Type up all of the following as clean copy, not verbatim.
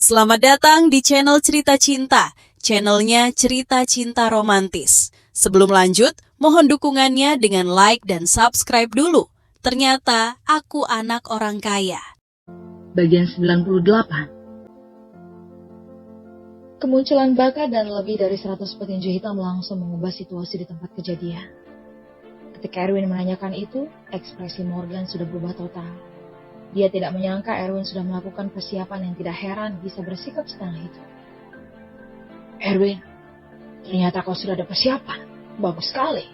Selamat datang di channel Cerita Cinta, channelnya Cerita Cinta Romantis. Sebelum lanjut, mohon dukungannya dengan like dan subscribe dulu. Ternyata aku anak orang kaya. Bagian 98. Kemunculan bakat dan lebih dari 100 petinju hitam langsung mengubah situasi di tempat kejadian. Ketika Erwin menanyakan itu, ekspresi Morgan sudah berubah total. Dia tidak menyangka Erwin sudah melakukan persiapan yang tidak heran bisa bersikap setengah itu. Erwin, ternyata kau sudah ada persiapan. Bagus sekali.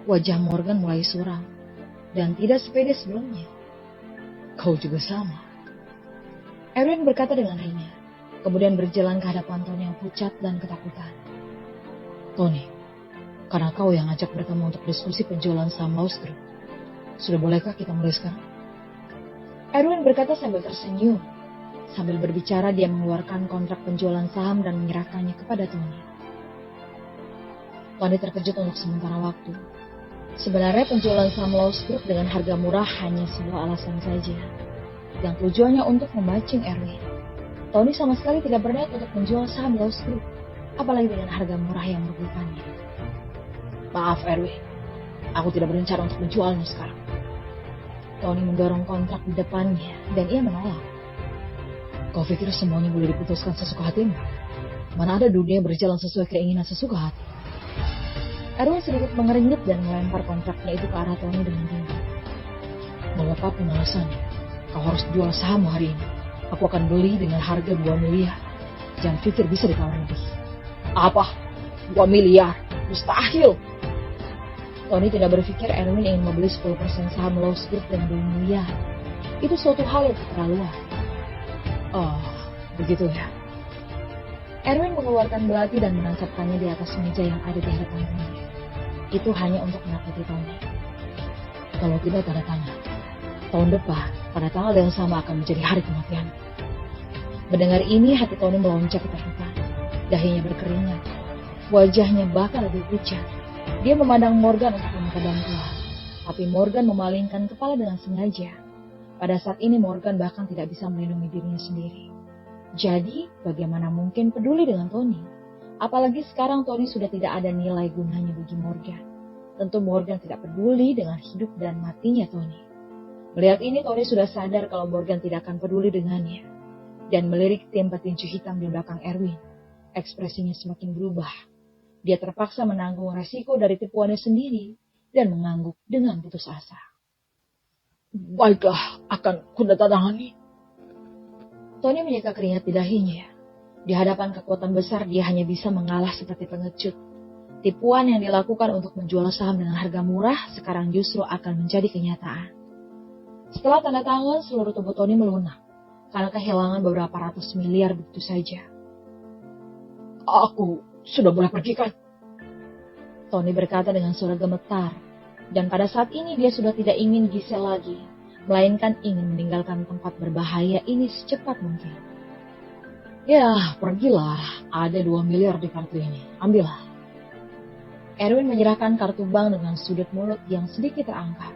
Wajah Morgan mulai suram dan tidak sepede sebelumnya. Kau juga sama. Erwin berkata dengan ringan, kemudian berjalan ke hadapan Tony yang pucat dan ketakutan. Tony, karena kau yang ngajak bertemu untuk diskusi penjualan saham Laos Group. Sudah bolehkah kita mulai sekarang? Erwin berkata sambil tersenyum. Sambil berbicara, dia mengeluarkan kontrak penjualan saham dan menyerahkannya kepada Tony. Tony terkejut untuk sementara waktu. Sebenarnya penjualan saham Laos Group dengan harga murah hanya sebuah alasan saja, yang tujuannya untuk memancing Erwin. Tony sama sekali tidak berniat untuk menjual saham Laos Group, apalagi dengan harga murah yang merugikannya. Maaf Erwin, aku tidak berencana untuk menjualnya sekarang. Tony mendorong kontrak di depannya dan ia menolak. Kau pikir semuanya boleh diputuskan sesuka hatimu? Mana ada dunia berjalan sesuai keinginan sesuka hati? Erwin sedikit mengernyit dan melempar kontraknya itu ke arah Tony dengan ringan. Mau apapun alasannya, kau harus jual saham hari ini. Aku akan beli dengan harga 2 miliar. Jangan pikir bisa ditawar lebih. Apa? 2 miliar? Mustahil! Tony tidak berpikir Erwin ingin membeli 10% saham Laos Group dengan 2 miliar. Itu suatu hal yang keterlaluan. Oh, begitu ya. Erwin mengeluarkan belati dan menancapkannya di atas meja yang ada di hadapan Tony. Itu hanya untuk menakuti Tony. Kalau tidak tanda tangan, tahun depan pada tanggal yang sama akan menjadi hari kematian. Mendengar ini, hati Tony melonjak ketakutan. Dahinya berkeringat. Wajahnya bahkan lebih pucat. Dia memandang Morgan untuk meminta bantuan. Tapi Morgan memalingkan kepala dengan sengaja. Pada saat ini Morgan bahkan tidak bisa melindungi dirinya sendiri. Jadi, bagaimana mungkin peduli dengan Tony? Apalagi sekarang Tony sudah tidak ada nilai gunanya bagi Morgan. Tentu Morgan tidak peduli dengan hidup dan matinya Tony. Melihat ini, Tony sudah sadar kalau Morgan tidak akan peduli dengannya. Dan melirik tim petinju hitam di belakang Erwin. Ekspresinya semakin berubah. Dia terpaksa menanggung resiko dari tipuannya sendiri dan mengangguk dengan putus asa. Baiklah, akan kutandatangani. Tony menyeka keringat di dahinya. Di hadapan kekuatan besar, dia hanya bisa mengalah seperti pengecut. Tipuan yang dilakukan untuk menjual saham dengan harga murah sekarang justru akan menjadi kenyataan. Setelah tanda tangan, seluruh tubuh Tony melunak karena kehilangan beberapa ratus miliar begitu saja. Aku sudah boleh pergi kan? Tony berkata dengan suara gemetar. Dan pada saat ini dia sudah tidak ingin Giselle lagi, melainkan ingin meninggalkan tempat berbahaya ini secepat mungkin. Ya, pergilah. Ada 2 miliar di kartu ini. Ambillah. Erwin menyerahkan kartu bank dengan sudut mulut yang sedikit terangkat.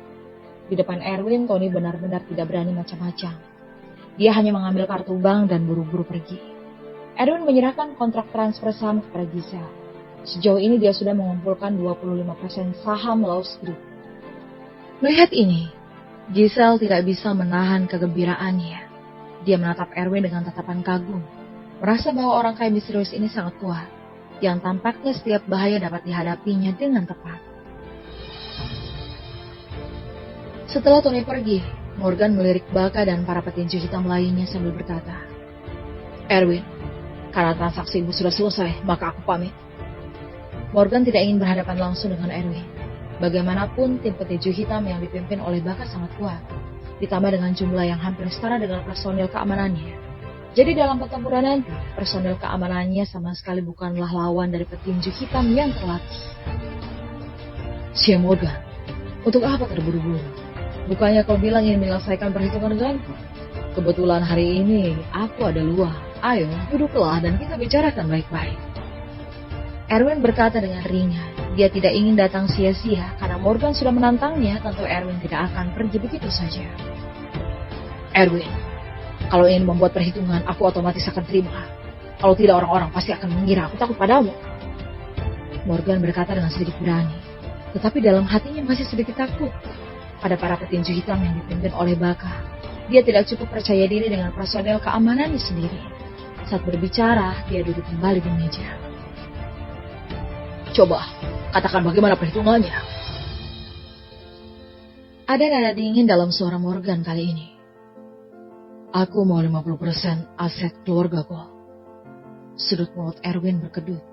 Di depan Erwin, Tony benar-benar tidak berani macam-macam. Dia hanya mengambil kartu bank dan buru-buru pergi. Erwin menyerahkan kontrak transfer saham kepada Giselle. Sejauh ini dia sudah mengumpulkan 25% saham Laos Group. Melihat ini, Giselle tidak bisa menahan kegembiraannya. Dia menatap Erwin dengan tatapan kagum, merasa bahwa orang kaya misterius ini sangat kuat, yang tampaknya setiap bahaya dapat dihadapinya dengan tepat. Setelah Tony pergi, Morgan melirik Baka dan para petinju hitam lainnya sambil berkata, Erwin, karena transaksi ibu sudah selesai, maka aku pamit. Morgan tidak ingin berhadapan langsung dengan Erwin. Bagaimanapun, tim petinju hitam yang dipimpin oleh Baka sangat kuat, ditambah dengan jumlah yang hampir setara dengan personil keamanannya. Jadi dalam pertempuran nanti, personil keamanannya sama sekali bukanlah lawan dari petinju hitam yang terlatih. Si Morgan, untuk apa terburu-buru? Bukannya kau bilang ingin menyelesaikan perhitungan denganku? Kebetulan hari ini aku ada luang. Ayo, duduklah dan kita bicarakan baik-baik. Erwin berkata dengan ringan. Dia tidak ingin datang sia-sia karena Morgan sudah menantangnya. Tentu Erwin tidak akan pergi begitu saja. Erwin, Kalau ingin membuat perhitungan, aku otomatis akan terima. Kalau tidak, orang-orang pasti akan mengira aku takut padamu. Morgan berkata dengan sedikit berani, tetapi dalam hatinya masih sedikit takut pada para petinju hitam yang dipimpin oleh Baka. Dia tidak cukup percaya diri dengan personel keamanannya sendiri. Saat berbicara, dia duduk kembali di meja. Coba, katakan bagaimana perhitungannya. Ada nada dingin dalam suara Morgan kali ini. Aku mau 50% aset keluargaku. Sudut mulut Erwin berkedut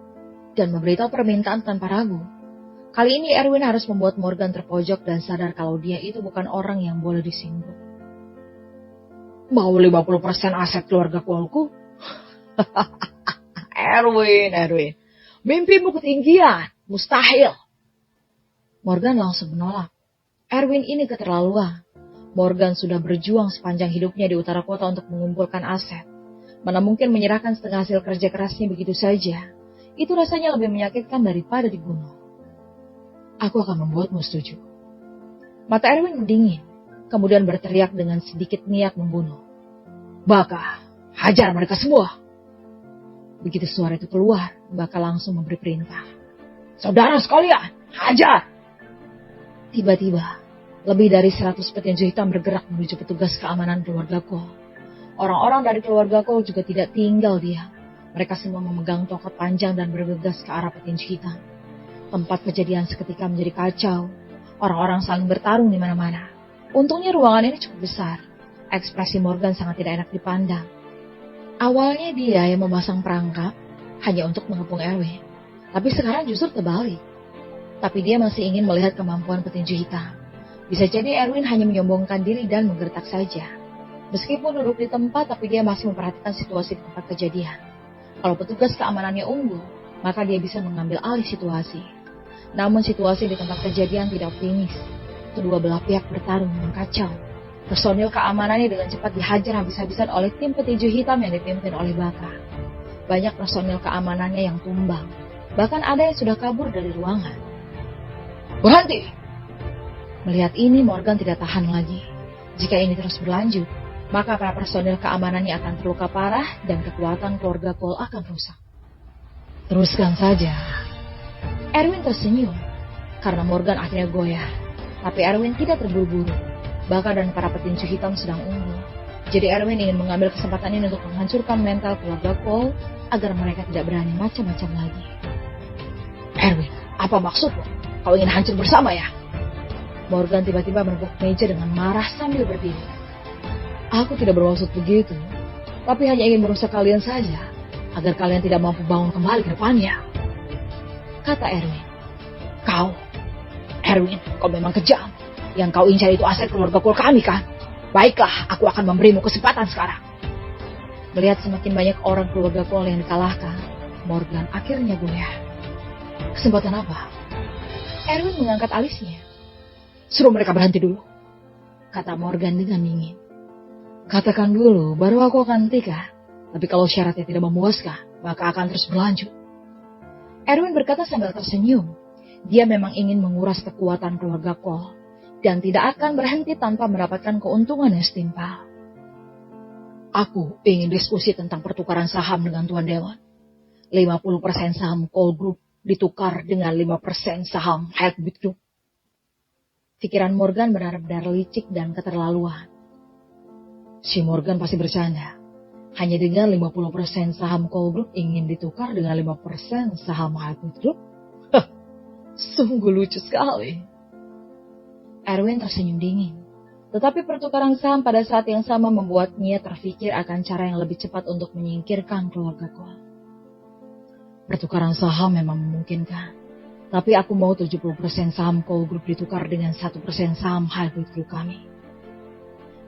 dan memberitahu permintaan tanpa ragu. Kali ini Erwin harus membuat Morgan terpojok dan sadar kalau dia itu bukan orang yang boleh disinggung. Mau 50% aset keluargaku? Erwin. Mimpimu ketinggian, mustahil. Morgan langsung menolak. Erwin ini keterlaluan. Morgan sudah berjuang sepanjang hidupnya di utara kota untuk mengumpulkan aset. Mana mungkin menyerahkan setengah hasil kerja kerasnya begitu saja. Itu rasanya lebih menyakitkan daripada dibunuh. Aku akan membuatmu setuju. Mata Erwin mendingin, kemudian berteriak dengan sedikit niat membunuh. Baka, hajar mereka semua. Begitu suara itu keluar, Baka langsung memberi perintah. Saudara sekalian, hajar! Tiba-tiba, lebih dari 100 petinju hitam bergerak menuju petugas keamanan keluarga Cole. Orang-orang dari keluarga Cole juga tidak tinggal diam. Mereka semua memegang tongkat panjang dan bergegas ke arah petinju hitam. Tempat kejadian seketika menjadi kacau. Orang-orang saling bertarung di mana-mana. Untungnya ruangan ini cukup besar. Ekspresi Morgan sangat tidak enak dipandang. Awalnya dia yang memasang perangkap hanya untuk mengepung Erwin. Tapi sekarang justru terbalik. Tapi dia masih ingin melihat kemampuan petinju hitam. Bisa jadi Erwin hanya menyombongkan diri dan menggertak saja. Meskipun duduk di tempat, tapi dia masih memperhatikan situasi di tempat kejadian. Kalau petugas keamanannya unggul, maka dia bisa mengambil alih situasi. Namun situasi di tempat kejadian tidak optimis. Kedua belah pihak bertarung dengan kacau. Personil keamanannya dengan cepat dihajar habis-habisan oleh tim petinju hitam yang dipimpin oleh Baka. Banyak personil keamanannya yang tumbang. Bahkan ada yang sudah kabur dari ruangan. Berhenti! Melihat ini, Morgan tidak tahan lagi. Jika ini terus berlanjut, maka para personil keamanannya akan terluka parah dan kekuatan keluarga Cole akan rusak. Teruskan saja. Erwin tersenyum karena Morgan akhirnya goyah. Tapi Erwin tidak terburu-buru. Baka dan para petinju hitam sedang unggul. Jadi Erwin ingin mengambil kesempatan ini untuk menghancurkan mental keluarga Cole agar mereka tidak berani macam-macam lagi. Erwin, apa maksudmu? Kau ingin hancur bersama ya? Morgan tiba-tiba menepuk meja dengan marah sambil berdiri. Aku tidak bermaksud begitu, tapi hanya ingin merusak kalian saja, agar kalian tidak mampu bangun kembali ke depannya. Kata Erwin. Erwin, kau memang kejam. Yang kau incar itu aset keluarga Cole kami kan? Baiklah, aku akan memberimu kesempatan sekarang. Melihat semakin banyak orang keluarga Cole yang dikalahkan, Morgan akhirnya goyah. Kesempatan apa? Erwin mengangkat alisnya. Suruh mereka berhenti dulu, kata Morgan dengan dingin. Katakan dulu, baru aku akan hentikan. Tapi kalau syaratnya tidak memuaskan, maka akan terus berlanjut. Erwin berkata sambil tersenyum. Dia memang ingin menguras kekuatan keluarga Cole dan tidak akan berhenti tanpa mendapatkan keuntungan yang setimpal. Aku ingin diskusi tentang pertukaran saham dengan Tuan Dewan. 50% saham Cole Group ditukar dengan 5% saham Heartbeat Group. Pikiran Morgan benar-benar licik dan keterlaluan. Si Morgan pasti bercanda. Hanya dengan 50% saham Cole Group ingin ditukar dengan 5% saham Heartbeat Group? Sungguh lucu sekali. Erwin tersenyum dingin. Tetapi pertukaran saham pada saat yang sama membuatnya terfikir akan cara yang lebih cepat untuk menyingkirkan keluarga Cole. Pertukaran saham memang memungkinkan. Tapi aku mau 70% saham Cole Group ditukar dengan 1% saham Heartbeat Group kami.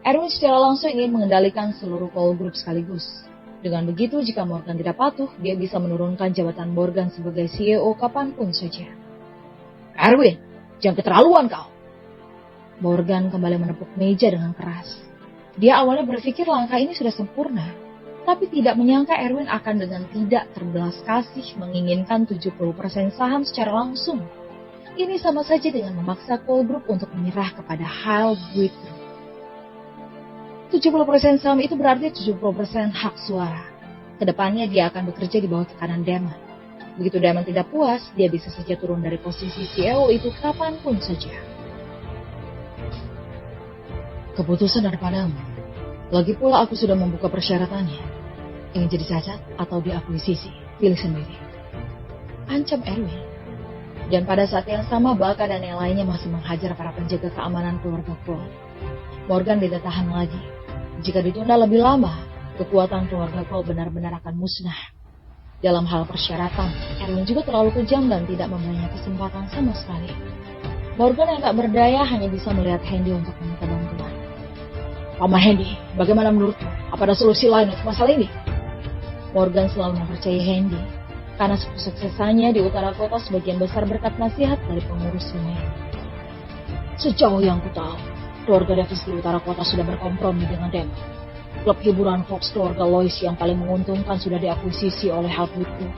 Erwin secara langsung ingin mengendalikan seluruh Cole Group sekaligus. Dengan begitu, jika Morgan tidak patuh, dia bisa menurunkan jabatan Morgan sebagai CEO kapanpun saja. Erwin, jangan keterlaluan kau. Morgan kembali menepuk meja dengan keras. Dia awalnya berpikir langkah ini sudah sempurna. Tapi tidak menyangka Erwin akan dengan tidak terbelas kasih menginginkan 70% saham secara langsung. Ini sama saja dengan memaksa Cole Group untuk menyerah kepada Heartbeat Group. 70% saham itu berarti 70% hak suara. Kedepannya dia akan bekerja di bawah tekanan Damon. Begitu Damon tidak puas, dia bisa saja turun dari posisi CEO itu kapanpun saja. Keputusan daripadamu. Lagi pula aku sudah membuka persyaratannya. Ingin jadi cacat atau diakuisisi, pilih sendiri. Ancam Erwin. Dan pada saat yang sama, Baka dan yang lainnya masih menghajar para penjaga keamanan keluarga Cole. Morgan tidak tahan lagi. Jika ditunda lebih lama, kekuatan keluarga Cole benar-benar akan musnah. Dalam hal persyaratan, Erwin juga terlalu kejam dan tidak memberinya kesempatan sama sekali. Morgan yang tak berdaya hanya bisa melihat Handy untuk meminta bantuan. Paman Handy, bagaimana menurutmu? Apa ada solusi lain untuk masalah ini? Morgan selalu mempercayai Handy, karena kesuksesannya di utara kota sebagian besar berkat nasihat dari pengurus rumah. Sejauh yang ku tahu, keluarga Davis di utara kota sudah berkompromi dengan Damon. Klub hiburan Fox keluarga Lois yang paling menguntungkan sudah diakuisisi oleh Halfwood Group.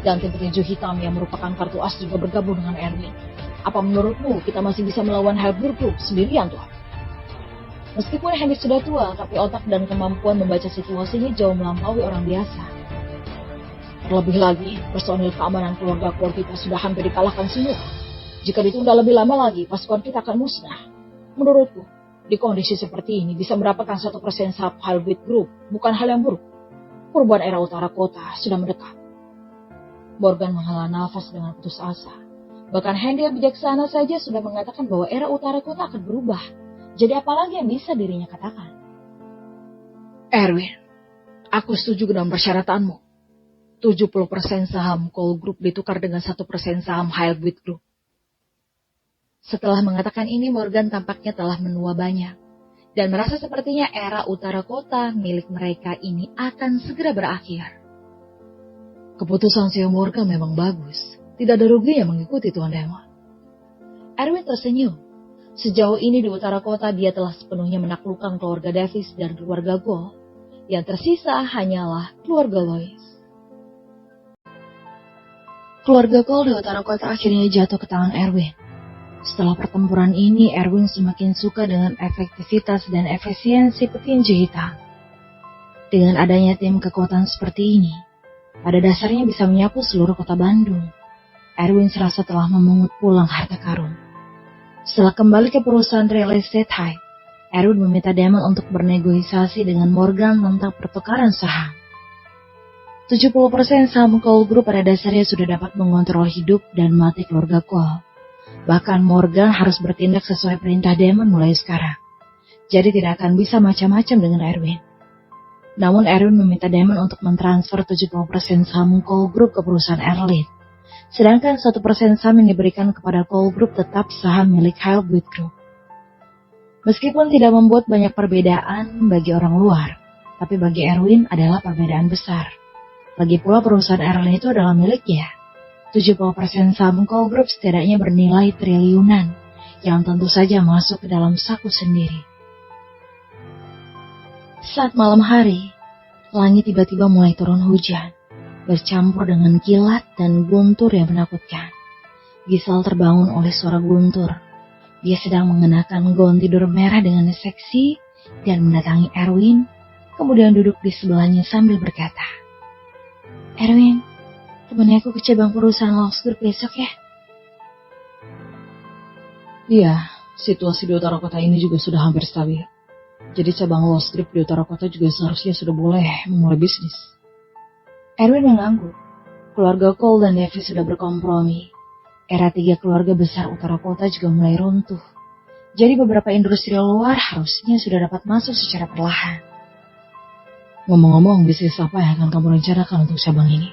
Dan tim petinju hitam yang merupakan kartu as juga bergabung dengan Erwin. Apa menurutmu kita masih bisa melawan Halfwood Group sendirian tuh? Meskipun Henry sudah tua, tapi otak dan kemampuan membaca situasinya jauh melampaui orang biasa. Terlebih lagi, personil keamanan keluarga Cole kita sudah hampir dikalahkan semua. Jika ditunda lebih lama lagi, pasukan kita akan musnah. Menurutku, di kondisi seperti ini bisa mendapatkan 1% saham Halfwood Group, bukan hal yang buruk. Perubahan era utara kota sudah mendekat. Morgan menghela nafas dengan putus asa. Bahkan Henry yang bijaksana saja sudah mengatakan bahwa era utara kota akan berubah. Jadi apalagi yang bisa dirinya katakan? Erwin, aku setuju dengan persyaratanmu. 70% saham Cole Group ditukar dengan 1% saham Halfwood Group. Setelah mengatakan ini, Morgan tampaknya telah menua banyak. Dan merasa sepertinya era utara kota milik mereka ini akan segera berakhir. Keputusan CEO Morgan memang bagus. Tidak ada ruginya mengikuti Tuan Damon. Erwin tersenyum. Sejauh ini di utara kota dia telah sepenuhnya menaklukkan keluarga Davis dan keluarga Cole. Yang tersisa hanyalah keluarga Lois. Keluarga Cole di utara kota akhirnya jatuh ke tangan Erwin. Setelah pertempuran ini, Erwin semakin suka dengan efektivitas dan efisiensi petinju hitam. Dengan adanya tim kekuatan seperti ini, pada dasarnya bisa menyapu seluruh kota Bandung. Erwin serasa telah memungut pulang harta karun. Setelah kembali ke perusahaan real estate Hyde, Erwin meminta Damon untuk bernegosiasi dengan Morgan tentang pertukaran saham. 70% saham Cole Group pada dasarnya sudah dapat mengontrol hidup dan mati keluarga Cole. Bahkan Morgan harus bertindak sesuai perintah Damon mulai sekarang. Jadi tidak akan bisa macam-macam dengan Erwin. Namun Erwin meminta Damon untuk mentransfer 70% saham Cole Group ke perusahaan Erlin. Sedangkan 1% saham yang diberikan kepada Cole Group tetap saham milik Halfwood Group. Meskipun tidak membuat banyak perbedaan bagi orang luar, tapi bagi Erwin adalah perbedaan besar. Lagi pula perusahaan Erlin itu adalah miliknya. 70% saham Cole Group setidaknya bernilai triliunan, yang tentu saja masuk ke dalam saku sendiri. Saat malam hari, langit tiba-tiba mulai turun hujan, bercampur dengan kilat dan guntur yang menakutkan. Giselle terbangun oleh suara guntur. Dia sedang mengenakan gaun tidur merah dengan seksi dan mendatangi Erwin, kemudian duduk di sebelahnya sambil berkata, "Erwin, temenin aku ke cabang perusahaan Lost Group besok ya." Iya, situasi di utara kota ini juga sudah hampir stabil. Jadi cabang Lost Group di utara kota juga seharusnya sudah boleh memulai bisnis. Erwin mengangguk. Keluarga Cole dan Davis sudah berkompromi. Era 3 keluarga besar utara kota juga mulai runtuh. Jadi beberapa industri luar harusnya sudah dapat masuk secara perlahan. Ngomong-ngomong, bisnis apa yang akan kamu rencanakan untuk cabang ini?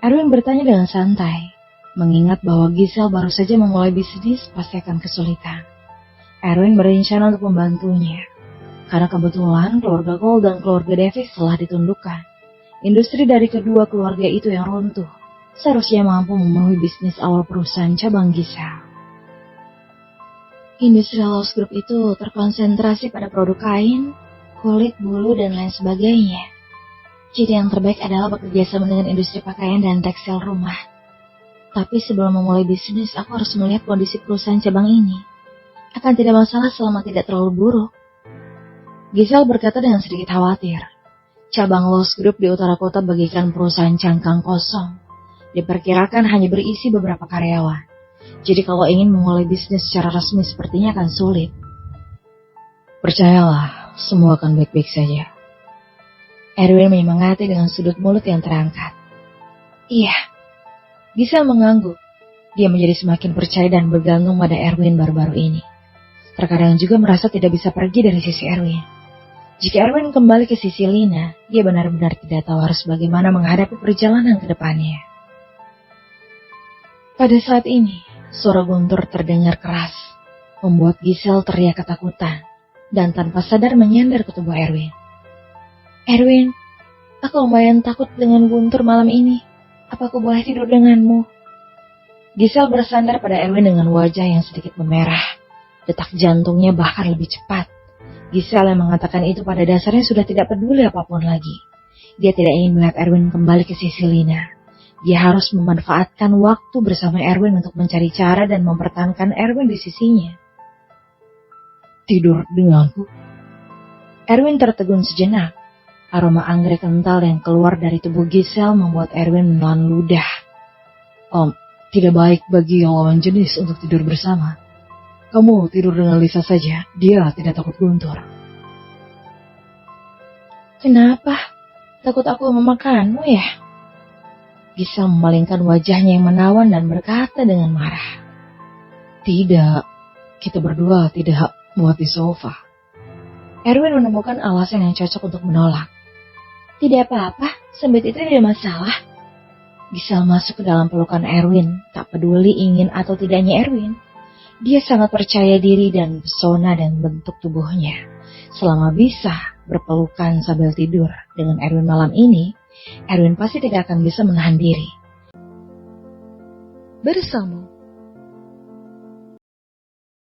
Erwin bertanya dengan santai, mengingat bahwa Giselle baru saja memulai bisnis pasti akan kesulitan. Erwin berencana untuk membantunya, karena kebetulan keluarga Cole dan keluarga Davis telah ditundukkan. Industri dari kedua keluarga itu yang runtuh, seharusnya mampu memenuhi bisnis awal perusahaan cabang Giselle. Industri Lost Group itu terkonsentrasi pada produk kain, kulit, bulu, dan lain sebagainya. Jadi yang terbaik adalah bekerja sama dengan industri pakaian dan tekstil rumah. Tapi sebelum memulai bisnis, aku harus melihat kondisi perusahaan cabang ini. Akan tidak masalah selama tidak terlalu buruk. Giselle berkata dengan sedikit khawatir. Cabang Lowe's Group di utara kota bagikan perusahaan cangkang kosong. Diperkirakan hanya berisi beberapa karyawan. Jadi kalau ingin memulai bisnis secara resmi sepertinya akan sulit. Percayalah, semua akan baik-baik saja. Erwin menyemangati dengan sudut mulut yang terangkat. Iya. Giselle mengangguk. Dia menjadi semakin percaya dan bergantung pada Erwin baru-baru ini. Terkadang juga merasa tidak bisa pergi dari sisi Erwin. Jika Erwin kembali ke sisi Lina, dia benar-benar tidak tahu harus bagaimana menghadapi perjalanan ke depannya. Pada saat ini, suara guntur terdengar keras, membuat Giselle teriak ketakutan, dan tanpa sadar menyender ke tubuh Erwin. Erwin, aku lumayan takut dengan guntur malam ini. Apa aku boleh tidur denganmu? Giselle bersandar pada Erwin dengan wajah yang sedikit memerah. Detak jantungnya bahkan lebih cepat. Giselle yang mengatakan itu pada dasarnya sudah tidak peduli apapun lagi. Dia tidak ingin melihat Erwin kembali ke sisi Lina. Dia harus memanfaatkan waktu bersama Erwin untuk mencari cara dan mempertahankan Erwin di sisinya. Tidur denganku? Erwin tertegun sejenak. Aroma anggrek kental yang keluar dari tubuh Giselle membuat Erwin menelan ludah. Tidak baik bagi lawan jenis untuk tidur bersama. Kamu tidur dengan Lisa saja, dia tidak takut guntur. Kenapa? Takut aku memakanmu ya? Giselle memalingkan wajahnya yang menawan dan berkata dengan marah. Tidak, kita berdua tidak muat di sofa. Erwin menemukan alasan yang cocok untuk menolak. Tidak apa-apa, sembit itu tidak masalah. Giselle masuk ke dalam pelukan Erwin, tak peduli ingin atau tidaknya Erwin. Dia sangat percaya diri dan pesona dan bentuk tubuhnya. Selama bisa berpelukan sambil tidur dengan Erwin malam ini, Erwin pasti tidak akan bisa menahan diri. Bersama